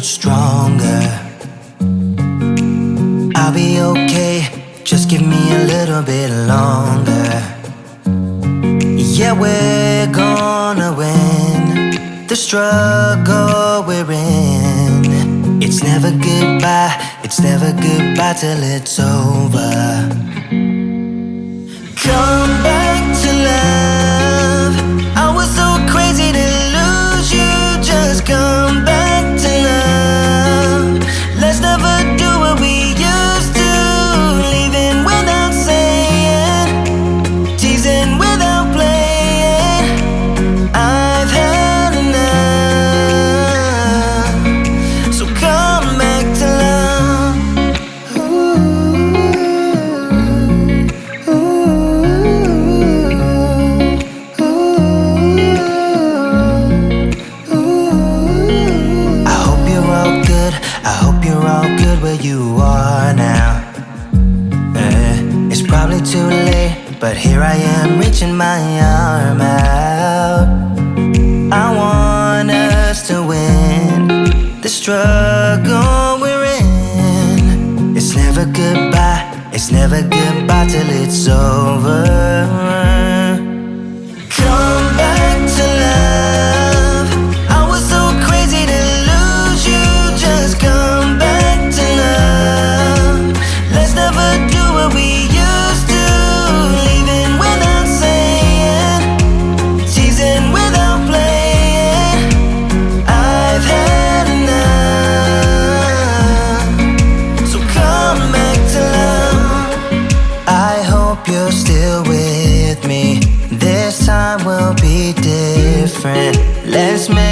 stronger. I'll be okay, just give me a little bit longer. Yeah, we're gonna win the struggle we're in. It's never goodbye till it's over. Come back to love. I was so crazy to lose you. Just come back to love. Let's never do what we used to. Leaving without saying, teasing without playing. I've had enough. So come back to love. Where you are now. It's probably too late, but here I am reaching my arm out. I want us to win the struggle we're in. It's never goodbye till it's over. Come back to love. I was so crazy to lose you. Just come back. Let's never do what we used to. Leaving without saying, teasing without playing. I've had enough. So come back to love. I hope you're still with me. This time will be different. Let's make